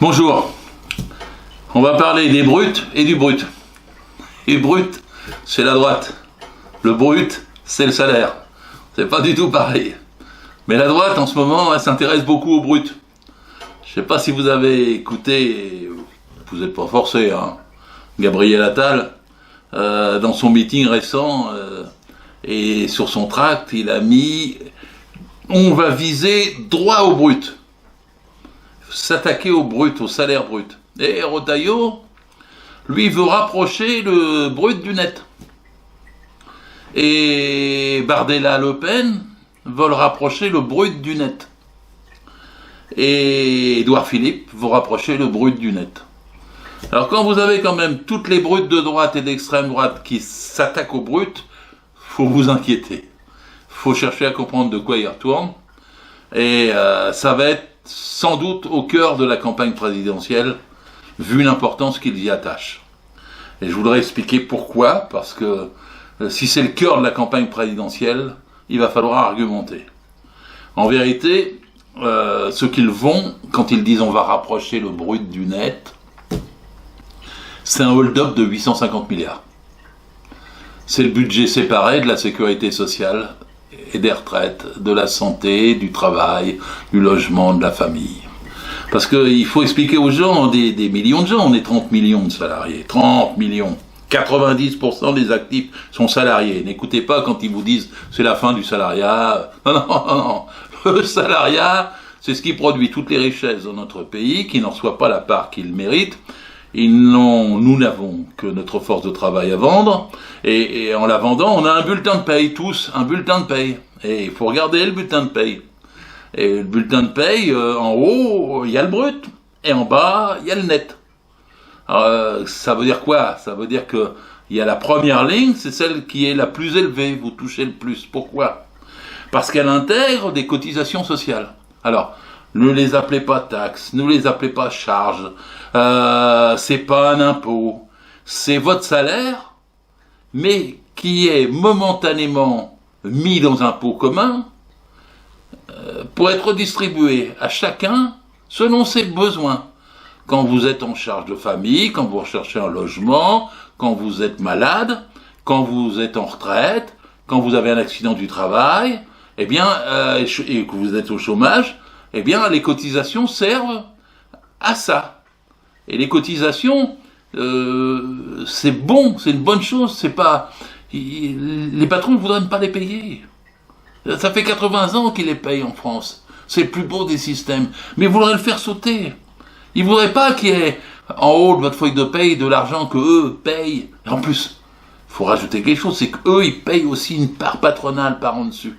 Bonjour, on va parler des brutes et du brut. Les brutes, c'est la droite. Le brut, c'est le salaire. C'est pas du tout pareil. Mais la droite, en ce moment, elle s'intéresse beaucoup au brut. Je sais pas si vous avez écouté, vous n'êtes pas forcé, hein, Gabriel Attal, dans son meeting récent, et sur son tract, il a mis « On va viser droit au brut ». S'attaquer au brut, au salaire brut. Et Retailleau, lui, veut rapprocher le brut du net. Et Bardella, Le Pen veulent rapprocher le brut du net. Et Édouard Philippe veut rapprocher le brut du net. Alors quand vous avez quand même toutes les brutes de droite et d'extrême droite qui s'attaquent au brut, faut vous inquiéter. Faut chercher à comprendre de quoi il retourne. Et ça va être sans doute au cœur de la campagne présidentielle, vu l'importance qu'il y attache. Et je voudrais expliquer pourquoi, parce que si c'est le cœur de la campagne présidentielle, il va falloir argumenter. En vérité, ce qu'ils vont, quand ils disent on va rapprocher le brut du net, c'est un hold-up de 850 milliards. C'est le budget séparé de la sécurité sociale et des retraites, de la santé, du travail, du logement, de la famille. Parce qu'il faut expliquer aux gens, des millions de gens, on est 30 millions de salariés, 30 millions. 90% des actifs sont salariés. N'écoutez pas quand ils vous disent c'est la fin du salariat. Non. Le salariat, c'est ce qui produit toutes les richesses dans notre pays, qui n'en reçoit pas la part qu'il mérite. Nous n'avons que notre force de travail à vendre, et en la vendant, on a un bulletin de paye, tous, un bulletin de paye. Et il faut regarder le bulletin de paye. Et le bulletin de paye, en haut, il y a le brut, et en bas, il y a le net. Alors, ça veut dire quoi? Ça veut dire que il y a la première ligne, c'est celle qui est la plus élevée, vous touchez le plus. Pourquoi? Parce qu'elle intègre des cotisations sociales. Alors, ne les appelez pas taxes, ne les appelez pas charges, c'est pas un impôt, c'est votre salaire, mais qui est momentanément mis dans un pot commun pour être distribué à chacun selon ses besoins. Quand vous êtes en charge de famille, quand vous recherchez un logement, quand vous êtes malade, quand vous êtes en retraite, quand vous avez un accident du travail, et que vous êtes au chômage, les cotisations servent à ça. Et les cotisations, c'est bon, c'est une bonne chose, c'est pas... Les patrons ne voudraient pas les payer. Ça fait 80 ans qu'ils les payent en France. C'est le plus beau des systèmes. Mais ils voudraient le faire sauter. Ils ne voudraient pas qu'il y ait en haut de votre feuille de paye de l'argent que eux payent. Et en plus, il faut rajouter quelque chose, c'est qu'eux, ils payent aussi une part patronale par en dessus.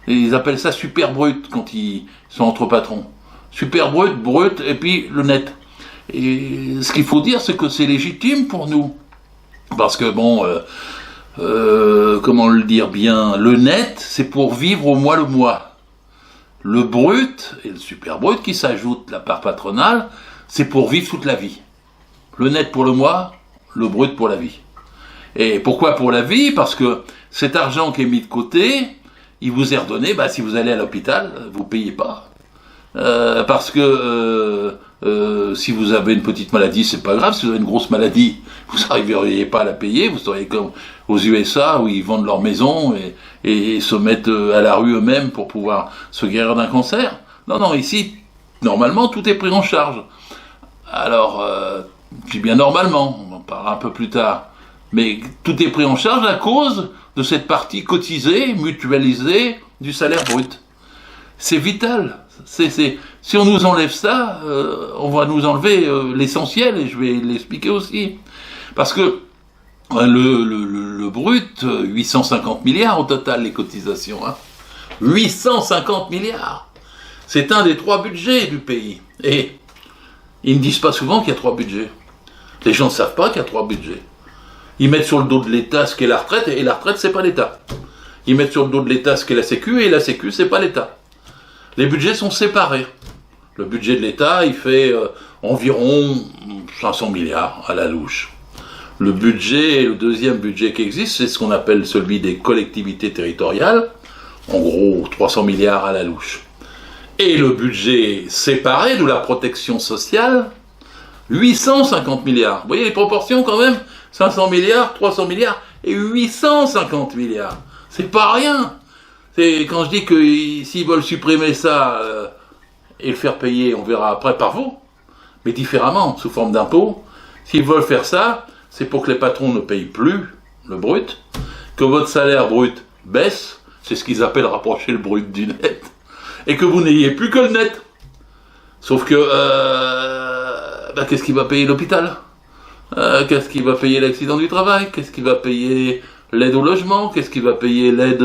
Et ils appellent ça super brut quand ils sont entre patrons. Super brut, et puis le net. Et ce qu'il faut dire, c'est que c'est légitime pour nous. Parce que comment le dire bien, le net, c'est pour vivre au mois le mois. Le brut, et le super brut qui s'ajoute, la part patronale, c'est pour vivre toute la vie. Le net pour le mois, le brut pour la vie. Et pourquoi pour la vie? Parce que cet argent qui est mis de côté, il vous est redonné, si vous allez à l'hôpital, vous ne payez pas. Parce que si vous avez une petite maladie, c'est pas grave. Si vous avez une grosse maladie, vous n'arriveriez pas à la payer. Vous seriez comme aux USA où ils vendent leur maison et se mettent à la rue eux-mêmes pour pouvoir se guérir d'un cancer. Non, ici, normalement, tout est pris en charge. Alors, je dis bien normalement, on en parlera un peu plus tard. Mais tout est pris en charge à cause de cette partie cotisée, mutualisée du salaire brut. C'est vital. Si on nous enlève ça, on va nous enlever l'essentiel, et je vais l'expliquer aussi. Parce que le brut, 850 milliards au total, les cotisations. 850 milliards. C'est un des 3 budgets du pays. Et ils ne disent pas souvent qu'il y a 3 budgets. Les gens ne savent pas qu'il y a 3 budgets. Ils mettent sur le dos de l'État ce qu'est la retraite, et la retraite, c'est pas l'État. Ils mettent sur le dos de l'État ce qu'est la Sécu, et la Sécu, c'est pas l'État. Les budgets sont séparés. Le budget de l'État, il fait environ 500 milliards à la louche. Le deuxième budget qui existe, c'est ce qu'on appelle celui des collectivités territoriales, en gros 300 milliards à la louche. Et le budget séparé de la protection sociale, 850 milliards. Vous voyez les proportions quand même, 500 milliards, 300 milliards et 850 milliards. C'est pas rien. C'est quand je dis que s'ils veulent supprimer ça et le faire payer, on verra après par vous, mais différemment, sous forme d'impôt. S'ils veulent faire ça, c'est pour que les patrons ne payent plus le brut, que votre salaire brut baisse, c'est ce qu'ils appellent rapprocher le brut du net, et que vous n'ayez plus que le net. Sauf que, qu'est-ce qui va payer l'hôpital? Qu'est-ce qui va payer l'accident du travail? Qu'est-ce qui va payer l'aide au logement? Qu'est-ce qui va payer l'aide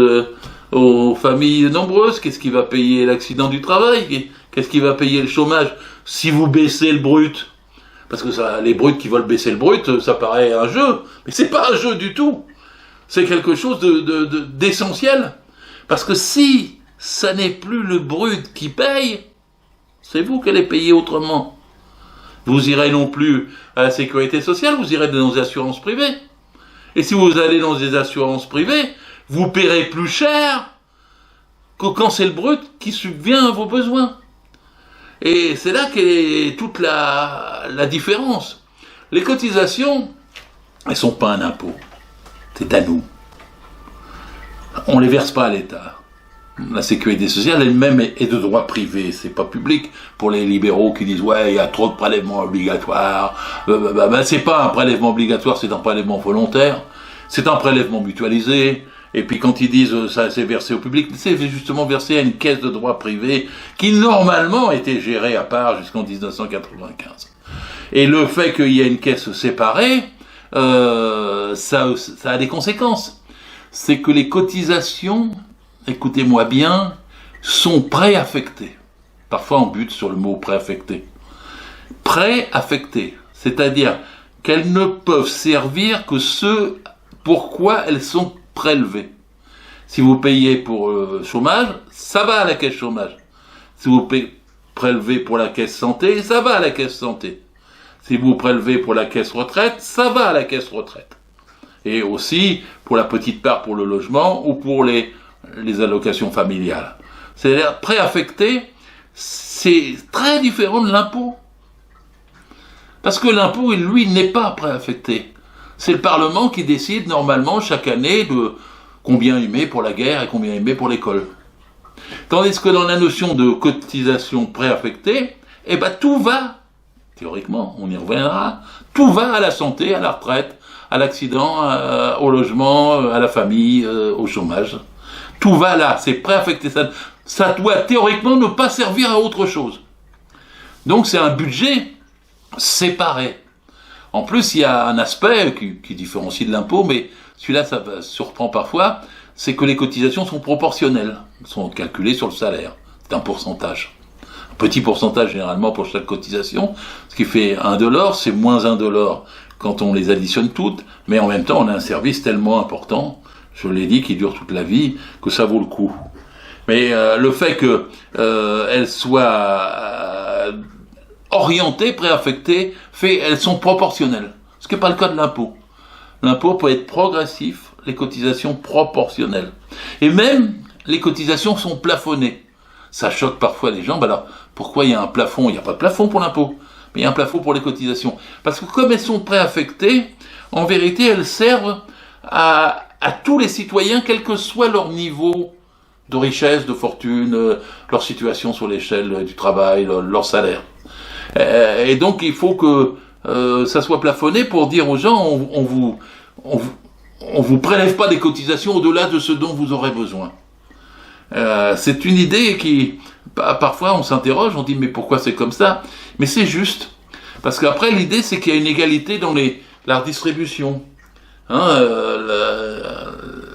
aux familles nombreuses? Qu'est-ce qui va payer l'accident du travail? Qu'est-ce qui va payer le chômage? Si vous baissez le brut, parce que ça, les bruts qui veulent baisser le brut, ça paraît un jeu, mais c'est pas un jeu du tout. C'est quelque chose d'essentiel. Parce que si ça n'est plus le brut qui paye, c'est vous qui allez payer autrement. Vous irez non plus à la sécurité sociale, vous irez dans des assurances privées. Et si vous allez dans des assurances privées, vous paierez plus cher que quand c'est le brut qui subvient à vos besoins. Et c'est là qu'est toute la différence. Les cotisations, elles ne sont pas un impôt. C'est à nous. On ne les verse pas à l'État. La sécurité sociale elle-même est de droit privé, c'est pas public. Pour les libéraux qui disent ouais, il y a trop de prélèvements obligatoires, c'est pas un prélèvement obligatoire, c'est un prélèvement volontaire, c'est un prélèvement mutualisé. Et puis quand ils disent ça c'est versé au public, c'est justement versé à une caisse de droit privé qui normalement était gérée à part jusqu'en 1995. Et le fait qu'il y ait une caisse séparée, ça a des conséquences. C'est que les cotisations, écoutez-moi bien, sont préaffectées. Parfois on bute sur le mot préaffecté. Préaffectées, c'est-à-dire qu'elles ne peuvent servir que ce pourquoi elles sont prélevées. Si vous payez pour le chômage, ça va à la caisse chômage. Si vous prélevez pour la caisse santé, ça va à la caisse santé. Si vous prélevez pour la caisse retraite, ça va à la caisse retraite. Et aussi pour la petite part pour le logement ou pour les allocations familiales. C'est-à-dire préaffecté, c'est très différent de l'impôt. Parce que l'impôt, lui, n'est pas préaffecté. C'est le Parlement qui décide normalement chaque année de combien il met pour la guerre et combien il met pour l'école. Tandis que dans la notion de cotisation préaffectée, tout va, théoriquement, on y reviendra, tout va à la santé, à la retraite, à l'accident, au logement, à la famille, au chômage. Tout va là, c'est préaffecté. Ça doit théoriquement ne pas servir à autre chose. Donc c'est un budget séparé. En plus, il y a un aspect qui différencie de l'impôt, mais celui-là, ça surprend parfois, c'est que les cotisations sont proportionnelles, sont calculées sur le salaire. C'est un pourcentage. Un petit pourcentage généralement pour chaque cotisation, ce qui fait $1, c'est moins $1 quand on les additionne toutes, mais en même temps, on a un service tellement important, je l'ai dit, qui dure toute la vie, que ça vaut le coup. Mais le fait qu'elles soient orientées, préaffectées, elles sont proportionnelles. Ce qui n'est pas le cas de l'impôt. L'impôt peut être progressif, les cotisations proportionnelles. Et même, les cotisations sont plafonnées. Ça choque parfois les gens. Alors, pourquoi il y a un plafond? Il n'y a pas de plafond pour l'impôt, mais il y a un plafond pour les cotisations. Parce que comme elles sont préaffectées, en vérité, elles servent à tous les citoyens, quel que soit leur niveau de richesse, de fortune, leur situation sur l'échelle du travail, leur salaire. Et donc il faut que ça soit plafonné pour dire aux gens on vous prélève pas des cotisations au-delà de ce dont vous aurez besoin. C'est une idée qui parfois on s'interroge, on dit mais pourquoi c'est comme ça? Mais c'est juste parce qu'après l'idée c'est qu'il y a une égalité dans la redistribution.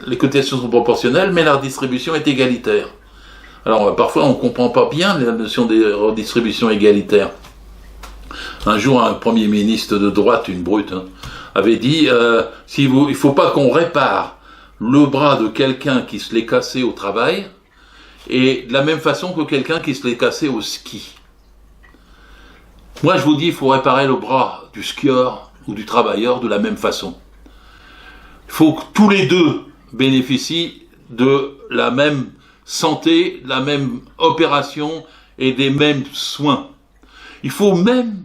Les cotisations sont proportionnelles, mais la redistribution est égalitaire. Alors parfois on comprend pas bien la notion de redistribution égalitaire. Un jour, un premier ministre de droite, une brute, avait dit il ne faut pas qu'on répare le bras de quelqu'un qui se l'est cassé au travail, et de la même façon que quelqu'un qui se l'est cassé au ski. Moi, je vous dis, il faut réparer le bras du skieur ou du travailleur de la même façon. Il faut que tous les deux bénéficient de la même santé, de la même opération et des mêmes soins. Il faut même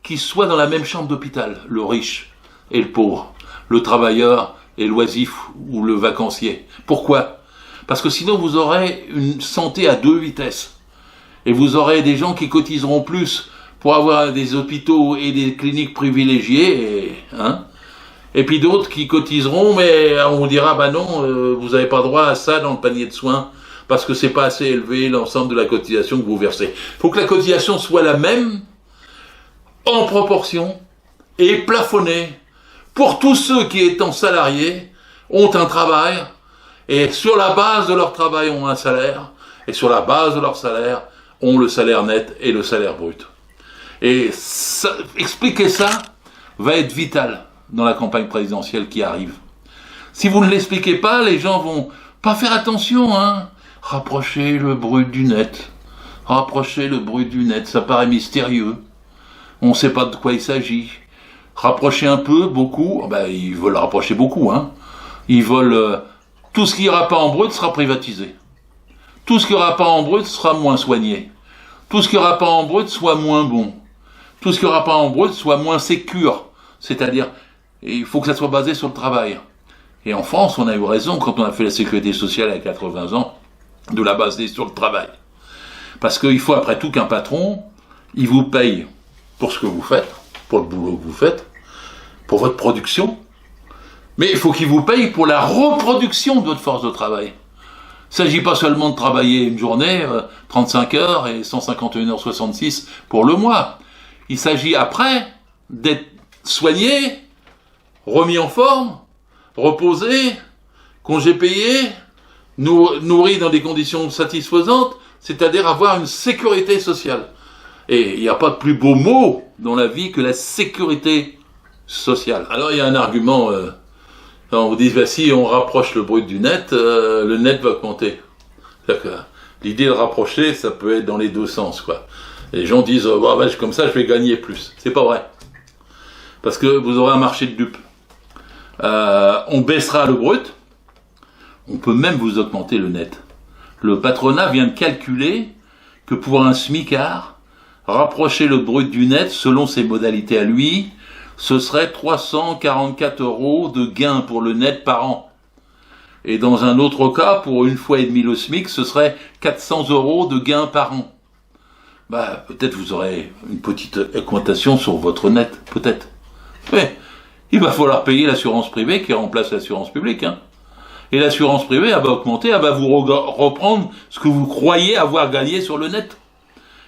qu'ils soient dans la même chambre d'hôpital, le riche et le pauvre, le travailleur et l'oisif ou le vacancier. Pourquoi ? Parce que sinon vous aurez une santé à 2 vitesses. Et vous aurez des gens qui cotiseront plus pour avoir des hôpitaux et des cliniques privilégiées, et puis d'autres qui cotiseront, mais on dira, bah non, vous n'avez pas droit à ça dans le panier de soins, parce que c'est pas assez élevé l'ensemble de la cotisation que vous versez. Il faut que la cotisation soit la même, en proportion, et plafonnée, pour tous ceux qui, étant salariés, ont un travail, et sur la base de leur travail ont un salaire, et sur la base de leur salaire ont le salaire net et le salaire brut. Et ça, expliquer ça va être vital dans la campagne présidentielle qui arrive. Si vous ne l'expliquez pas, les gens vont pas faire attention, Rapprochez le brut du net. Rapprochez le brut du net, ça paraît mystérieux. On ne sait pas de quoi il s'agit. Rapprocher un peu, beaucoup, ils veulent rapprocher beaucoup, Ils veulent... tout ce qui n'ira pas en brut sera privatisé. Tout ce qui n'ira pas en brut sera moins soigné. Tout ce qui n'ira pas en brut soit moins bon. Tout ce qui n'ira pas en brut soit moins sécure. C'est-à-dire, il faut que ça soit basé sur le travail. Et en France, on a eu raison quand on a fait la sécurité sociale à 80 ans, de la baser sur le travail. Parce qu'il faut après tout qu'un patron, il vous paye pour ce que vous faites, pour le boulot que vous faites, pour votre production, mais il faut qu'il vous paye pour la reproduction de votre force de travail. Il ne s'agit pas seulement de travailler une journée, 35 heures et 151h66 pour le mois. Il s'agit après d'être soigné, remis en forme, reposé, congé payé, nourri dans des conditions satisfaisantes, c'est-à-dire avoir une sécurité sociale. Et il n'y a pas de plus beau mot dans la vie que la sécurité sociale. Alors il y a un argument, on vous dit, si on rapproche le brut du net, le net va augmenter. L'idée de rapprocher, ça peut être dans les deux sens, quoi. Les gens disent, comme ça je vais gagner plus. C'est pas vrai. Parce que vous aurez un marché de dupes. On baissera le brut, on peut même vous augmenter le net. Le patronat vient de calculer que pour un smicard, rapprocher le brut du net selon ses modalités à lui, ce serait 344 € de gain pour le net par an. Et dans un autre cas, pour 1,5 fois le SMIC, ce serait 400 € de gain par an. Peut-être vous aurez une petite augmentation sur votre net, peut-être. Mais il va falloir payer l'assurance privée qui remplace l'assurance publique. Et l'assurance privée, elle va augmenter, elle va vous reprendre ce que vous croyez avoir gagné sur le net.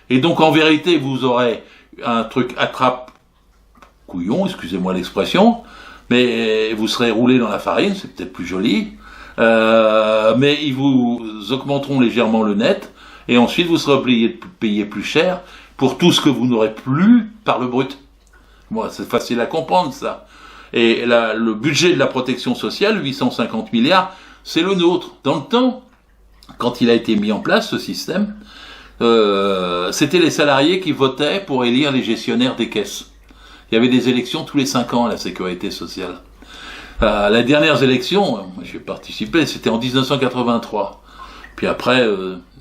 Et donc, en vérité, vous aurez un truc attrape-couillon, excusez-moi l'expression, mais vous serez roulé dans la farine, c'est peut-être plus joli, mais ils vous augmenteront légèrement le net, et ensuite vous serez obligé de payer plus cher pour tout ce que vous n'aurez plus par le brut. Moi, c'est facile à comprendre, ça. Et le budget de la protection sociale, 850 milliards, c'est le nôtre. Dans le temps, quand il a été mis en place, ce système, c'était les salariés qui votaient pour élire les gestionnaires des caisses. Il y avait des élections tous les 5 ans à la sécurité sociale. Les dernières élections, j'ai participé, c'était en 1983. Puis après,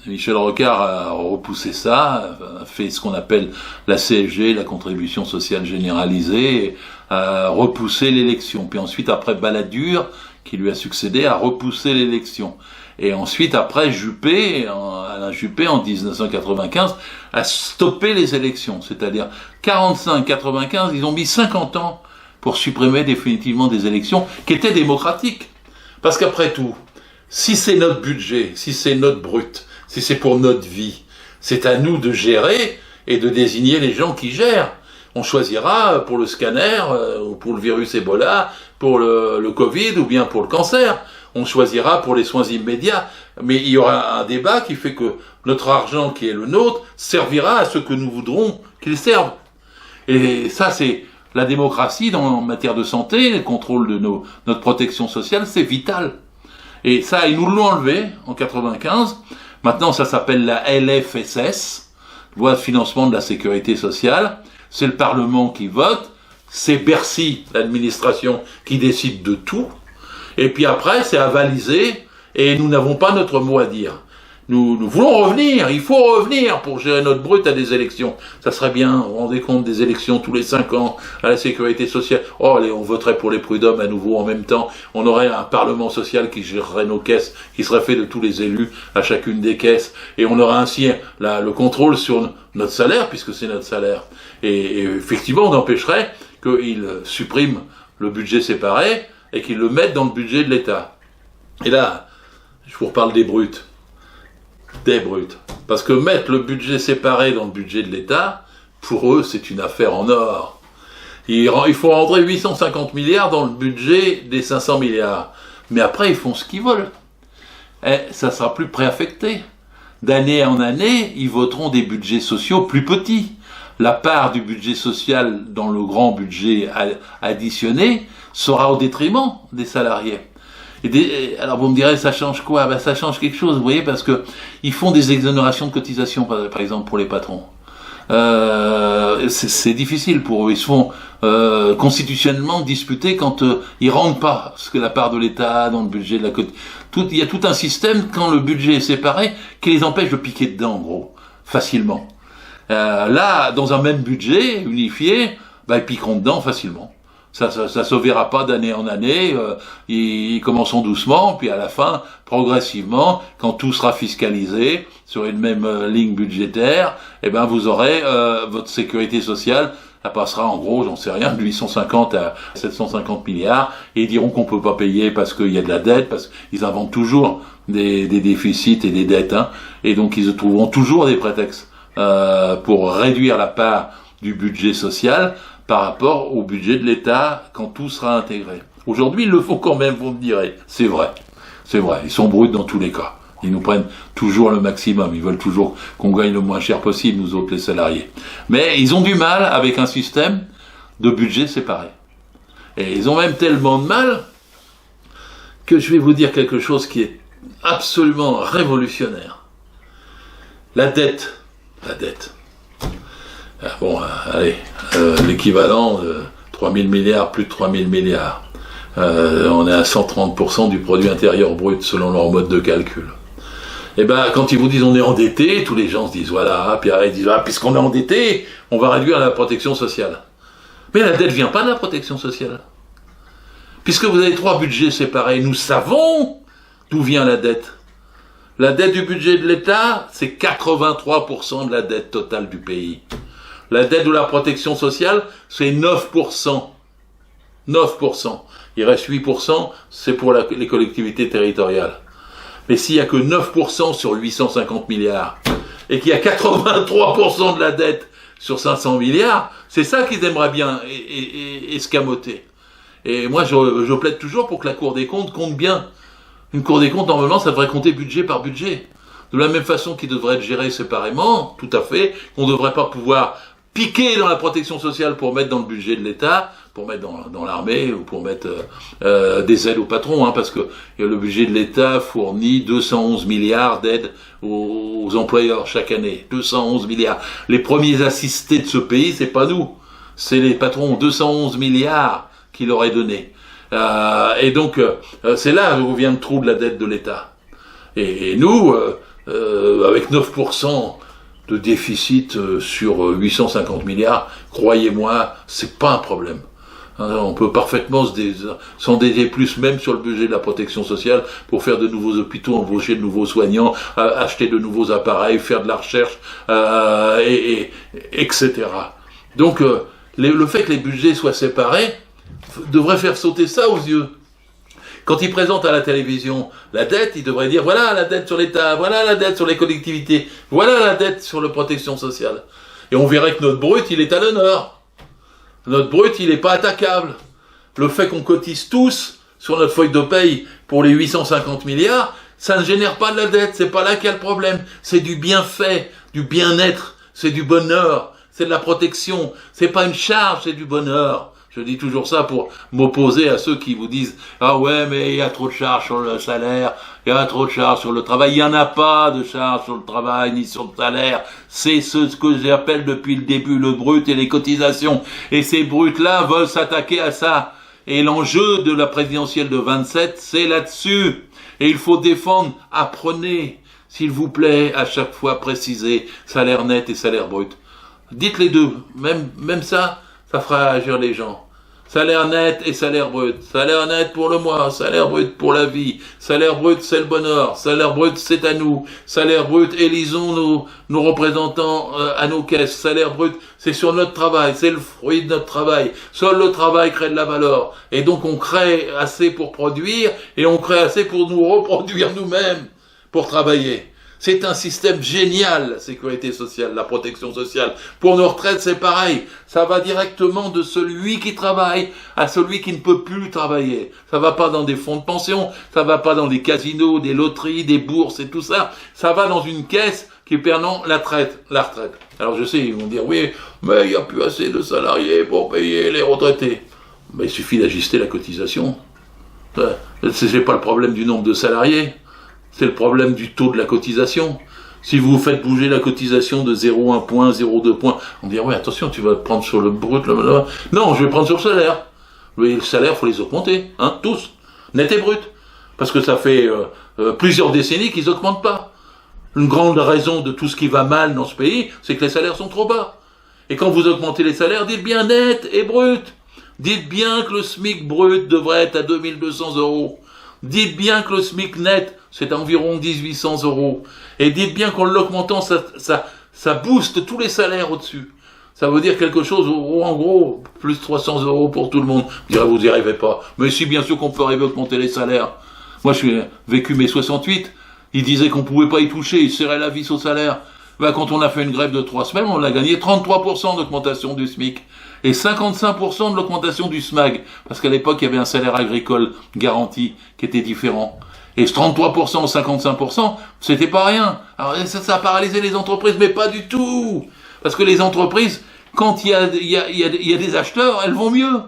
Michel Rocard a repoussé ça, a fait ce qu'on appelle la CSG, la contribution sociale généralisée, a repoussé l'élection. Puis ensuite, après Balladur, qui lui a succédé, a repoussé l'élection. Et ensuite, après, Alain Juppé, en 1995, a stoppé les élections. C'est-à-dire, 45-95, ils ont mis 50 ans pour supprimer définitivement des élections qui étaient démocratiques. Parce qu'après tout, si c'est notre budget, si c'est notre brut, si c'est pour notre vie, c'est à nous de gérer et de désigner les gens qui gèrent. On choisira pour le scanner, ou pour le virus Ebola, pour le Covid, ou bien pour le cancer. On choisira pour les soins immédiats. Mais il y aura un débat qui fait que notre argent qui est le nôtre servira à ce que nous voudrons qu'il serve. Et ça, c'est la démocratie en matière de santé, le contrôle de notre protection sociale, c'est vital. Et ça, ils nous l'ont enlevé en 95. Maintenant, ça s'appelle la LFSS, Loi de financement de la sécurité sociale. C'est le Parlement qui vote. C'est Bercy, l'administration, qui décide de tout. Et puis après, c'est avalisé et nous n'avons pas notre mot à dire. Nous voulons revenir, il faut revenir pour gérer notre brut à des élections. Ça serait bien, vous vous rendez compte, des élections tous les 5 ans à la sécurité sociale. Oh, allez, on voterait pour les prud'hommes à nouveau en même temps. On aurait un parlement social qui gérerait nos caisses, qui serait fait de tous les élus à chacune des caisses. Et on aurait ainsi le contrôle sur notre salaire, puisque c'est notre salaire. Et effectivement, on empêcherait qu'ils suppriment le budget séparé et qu'ils le mettent dans le budget de l'État. Et là, je vous reparle des bruts. Des bruts. Parce que mettre le budget séparé dans le budget de l'État, pour eux, c'est une affaire en or. Il faut rentrer 850 milliards dans le budget des 500 milliards. Mais après, ils font ce qu'ils veulent. Et ça sera plus préaffecté. D'année en année, ils voteront des budgets sociaux plus petits. La part du budget social dans le grand budget additionné sera au détriment des salariés. Alors vous me direz, ça change quoi? Ben, ça change quelque chose, vous voyez, parce que ils font des exonérations de cotisations, par exemple, pour les patrons. C'est difficile pour eux. Ils se font constitutionnellement disputer quand ils rendent pas ce que la part de l'État dans le budget de la il y a tout un système, quand le budget est séparé, qui les empêche de piquer dedans, en gros, facilement. Là, dans un même budget unifié, ben, ils piqueront dedans facilement. Ça se verra pas d'année en année, ils commenceront doucement, puis à la fin, progressivement, quand tout sera fiscalisé sur une même ligne budgétaire, eh ben vous aurez votre sécurité sociale, ça passera en gros, j'en sais rien, de 850 à 750 milliards, et ils diront qu'on peut pas payer parce qu'il y a de la dette, parce qu'ils inventent toujours des déficits et des dettes, hein, et donc ils trouveront toujours des prétextes pour réduire la part du budget social par rapport au budget de l'État quand tout sera intégré. Aujourd'hui, il le faut quand même, vous me direz. C'est vrai, ils sont bruts dans tous les cas. Ils nous prennent toujours le maximum, ils veulent toujours qu'on gagne le moins cher possible, nous autres les salariés. Mais ils ont du mal avec un système de budget séparé. Et ils ont même tellement de mal que je vais vous dire quelque chose qui est absolument révolutionnaire. La dette. Bon, allez, l'équivalent de 3000 milliards, plus de 3000 milliards. On est à 130% du produit intérieur brut selon leur mode de calcul. Et ben, quand ils vous disent on est endetté, tous les gens se disent voilà, puis ils disent puisqu'on est endetté, on va réduire la protection sociale. Mais la dette vient pas de la protection sociale. Puisque vous avez 3 budgets séparés, nous savons d'où vient la dette. La dette du budget de l'État, c'est 83% de la dette totale du pays. La dette de la protection sociale, c'est 9%. 9%. Il reste 8%, c'est pour les collectivités territoriales. Mais s'il n'y a que 9% sur 850 milliards, et qu'il y a 83% de la dette sur 500 milliards, c'est ça qu'ils aimeraient bien escamoter. Et moi, je plaide toujours pour que la Cour des comptes compte bien. Une Cour des comptes, normalement, ça devrait compter budget par budget. De la même façon qu'il devrait être géré séparément, tout à fait, qu'on ne devrait pas pouvoir piquer dans la protection sociale pour mettre dans le budget de l'État, pour mettre dans l'armée ou pour mettre des aides aux patrons, hein, parce que le budget de l'État fournit 211 milliards d'aides aux employeurs chaque année. 211 milliards. Les premiers assistés de ce pays, c'est pas nous, c'est les patrons. 211 milliards qu'il aurait donné. Et donc, c'est là où vient le trou de la dette de l'État. Et nous, avec 9% de déficit sur 850 milliards, croyez-moi, c'est pas un problème. On peut parfaitement s'endetter plus, même sur le budget de la protection sociale, pour faire de nouveaux hôpitaux, embaucher de nouveaux soignants, acheter de nouveaux appareils, faire de la recherche, etc. Donc, le fait que les budgets soient séparés devrait faire sauter ça aux yeux. Quand ils présentent à la télévision la dette, ils devraient dire voilà la dette sur l'État, voilà la dette sur les collectivités, voilà la dette sur la protection sociale. Et on verrait que notre brut, il est à l'honneur. Notre brut, il n'est pas attaquable. Le fait qu'on cotise tous sur notre feuille de paye pour les 850 milliards, ça ne génère pas de la dette, c'est pas là qu'il y a le problème. C'est du bienfait, du bien-être, c'est du bonheur, c'est de la protection, c'est pas une charge, c'est du bonheur. Je dis toujours ça pour m'opposer à ceux qui vous disent « Ah ouais, mais il y a trop de charges sur le salaire, il y a trop de charges sur le travail. » Il n'y en a pas de charges sur le travail ni sur le salaire. C'est ce que j'appelle depuis le début le brut et les cotisations. Et ces bruts-là veulent s'attaquer à ça. Et l'enjeu de la présidentielle de 27, c'est là-dessus. Et il faut défendre, apprenez. s'il vous plaît, à chaque fois préciser salaire net et salaire brut. Dites les deux, même ça fera agir les gens. Salaire net et salaire brut. Salaire net pour le mois, salaire brut pour la vie. Salaire brut, c'est le bonheur. Salaire brut, c'est à nous. Salaire brut, élisons nos représentants à nos caisses. Salaire brut, c'est sur notre travail, c'est le fruit de notre travail. Seul le travail crée de la valeur. Et donc on crée assez pour produire et on crée assez pour nous reproduire nous-mêmes, pour travailler. C'est un système génial, la sécurité sociale, la protection sociale. Pour nos retraites, c'est pareil. Ça va directement de celui qui travaille à celui qui ne peut plus travailler. Ça va pas dans des fonds de pension, ça va pas dans des casinos, des loteries, des bourses et tout ça. Ça va dans une caisse qui permet la retraite. Alors je sais, ils vont dire, oui, mais il n'y a plus assez de salariés pour payer les retraités. Mais il suffit d'ajuster la cotisation. C'est pas le problème du nombre de salariés. C'est le problème du taux de la cotisation. Si vous faites bouger la cotisation de 0,1 point, 0,2 points, on dit, ouais, attention, tu vas prendre sur le brut, là. Non, je vais prendre sur le salaire. Le salaire, faut les augmenter, hein, tous, net et brut. Parce que ça fait plusieurs décennies qu'ils augmentent pas. Une grande raison de tout ce qui va mal dans ce pays, c'est que les salaires sont trop bas. Et quand vous augmentez les salaires, dites bien net et brut. Dites bien que le SMIC brut devrait être à 2200 €. Dites bien que le SMIC net, c'est environ 1800 €. Et dites bien qu'en l'augmentant, ça booste tous les salaires au-dessus. Ça veut dire quelque chose, en gros, plus 300 € pour tout le monde. Vous n'y arrivez pas. Mais si, bien sûr qu'on peut arriver à augmenter les salaires. Moi, j'ai vécu mes 68. Ils disaient qu'on pouvait pas y toucher. Ils serraient la vis au salaire. Ben, quand on a fait une grève de 3 semaines, on a gagné 33% d'augmentation du SMIC. Et 55% de l'augmentation du SMAG. Parce qu'à l'époque, il y avait un salaire agricole garanti qui était différent. Et ce 33% ou 55%, c'était pas rien. Alors ça a paralysé les entreprises, mais pas du tout. Parce que les entreprises, quand il y a des acheteurs, elles vont mieux.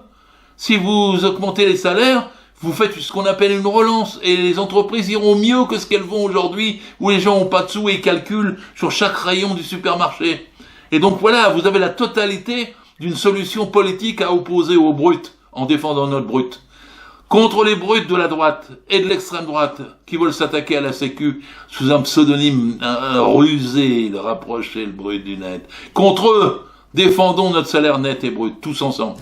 Si vous augmentez les salaires, vous faites ce qu'on appelle une relance. Et les entreprises iront mieux que ce qu'elles vont aujourd'hui, où les gens ont pas de sous et ils calculent sur chaque rayon du supermarché. Et donc voilà, vous avez la totalité d'une solution politique à opposer aux brutes, en défendant notre brut. Contre les brutes de la droite et de l'extrême droite, qui veulent s'attaquer à la Sécu sous un pseudonyme rusé de rapprocher le brut du net. Contre eux, défendons notre salaire net et brut, tous ensemble.